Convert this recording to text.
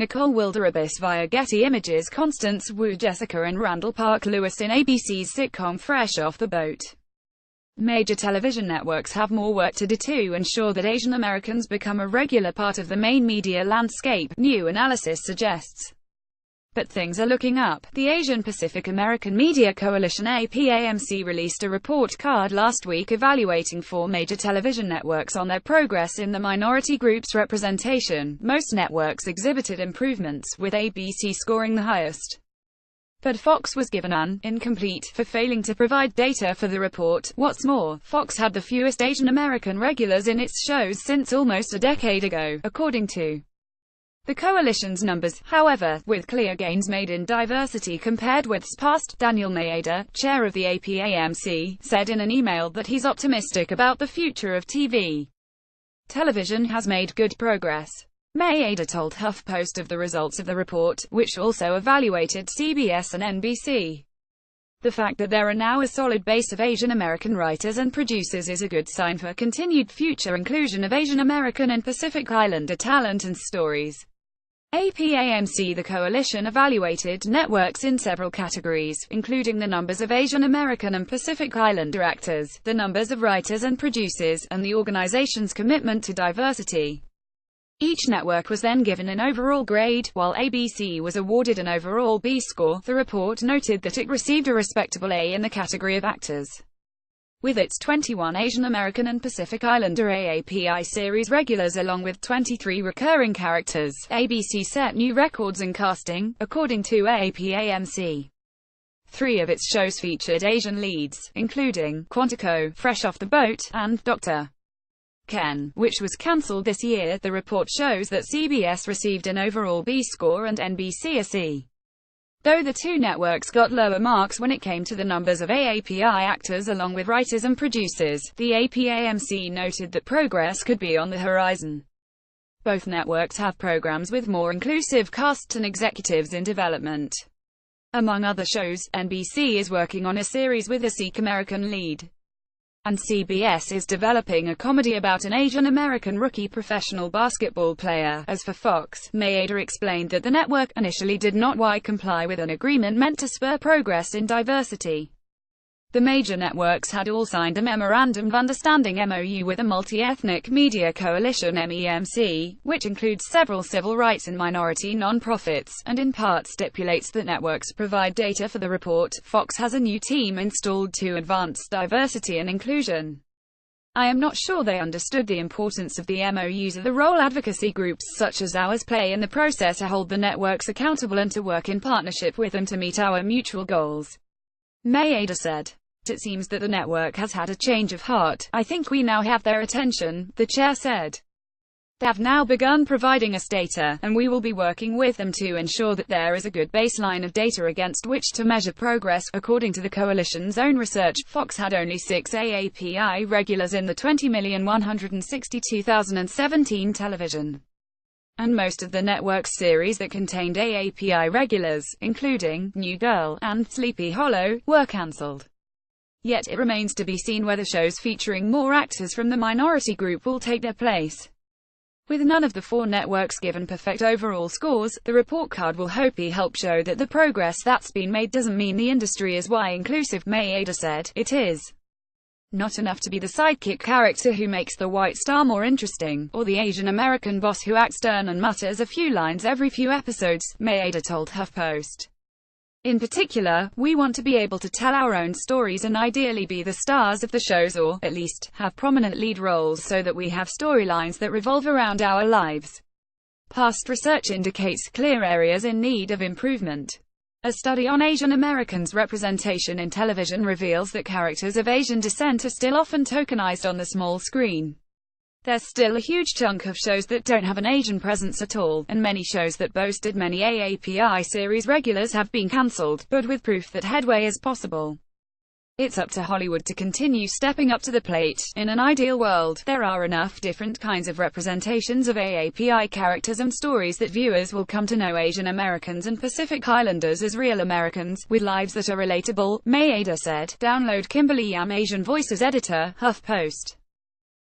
Nicole Wilderabis via Getty Images, Constance Wu, Jessica and Randall Park Lewis in ABC's sitcom Fresh Off the Boat. Major television networks have more work to do to ensure that Asian Americans become a regular part of the main media landscape, new analysis suggests. But things are looking up. The Asian Pacific American Media Coalition (APAMC) released a report card last week evaluating 4 major television networks on their progress in the minority group's representation. Most networks exhibited improvements, with ABC scoring the highest. But Fox was given an incomplete for failing to provide data for the report. What's more, Fox had the fewest Asian American regulars in its shows since almost a decade ago, according to the coalition's numbers. However, with clear gains made in diversity compared with past, Daniel Maeda, chair of the APAMC, said in an email that he's optimistic about the future of TV. Television has made good progress. Maeda told HuffPost of the results of the report, which also evaluated CBS and NBC. The fact that there are now a solid base of Asian American writers and producers is a good sign for continued future inclusion of Asian American and Pacific Islander talent and stories. APAMC. The coalition evaluated networks in several categories, including the numbers of Asian American and Pacific Islander actors, the numbers of writers and producers, and the organization's commitment to diversity. Each network was then given an overall grade, while ABC was awarded an overall B score. The report noted that it received a respectable A in the category of actors. With its 21 Asian American and Pacific Islander AAPI series regulars along with 23 recurring characters, ABC set new records in casting, according to APAMC. 3 of its shows featured Asian leads, including Quantico, Fresh Off the Boat, and Dr. Ken, which was cancelled this year. The report shows that CBS received an overall B score and NBC a C. Though the 2 networks got lower marks when it came to the numbers of AAPI actors along with writers and producers, the APAMC noted that progress could be on the horizon. Both networks have programs with more inclusive casts and executives in development. Among other shows, NBC is working on a series with a Sikh American lead. And CBS is developing a comedy about an Asian American rookie professional basketball player. As for Fox, Maeda explained that the network initially did not comply with an agreement meant to spur progress in diversity. The major networks had all signed a Memorandum of Understanding (MOU) with a Multi-Ethnic Media Coalition (MEMC), which includes several civil rights and minority non-profits, and in part stipulates that networks provide data for the report. Fox has a new team installed to advance diversity and inclusion. I am not sure they understood the importance of the MOUs or the role advocacy groups such as ours play in the process to hold the networks accountable and to work in partnership with them to meet our mutual goals, Maeda said. It seems that the network has had a change of heart. I think we now have their attention, the chair said. They have now begun providing us data, and we will be working with them to ensure that there is a good baseline of data against which to measure progress. According to the coalition's own research, Fox had only 6 AAPI regulars in the 20,162,017 television. And most of the network's series that contained AAPI regulars, including New Girl and Sleepy Hollow, were cancelled. Yet it remains to be seen whether shows featuring more actors from the minority group will take their place. With none of the 4 networks given perfect overall scores, the report card will hopefully help show that the progress that's been made doesn't mean the industry is inclusive. Maeda said, it is not enough to be the sidekick character who makes the white star more interesting, or the Asian American boss who acts stern and mutters a few lines every few episodes, Maeda told HuffPost. In particular, we want to be able to tell our own stories and ideally be the stars of the shows, or, at least, have prominent lead roles so that we have storylines that revolve around our lives. Past research indicates clear areas in need of improvement. A study on Asian Americans' representation in television reveals that characters of Asian descent are still often tokenized on the small screen. There's still a huge chunk of shows that don't have an Asian presence at all, and many shows that boasted many AAPI series regulars have been cancelled, but with proof that headway is possible. It's up to Hollywood to continue stepping up to the plate. In an ideal world, there are enough different kinds of representations of AAPI characters and stories that viewers will come to know Asian Americans and Pacific Islanders as real Americans, with lives that are relatable, Maeda said. Download Kimberly Yam, Asian Voices editor, HuffPost.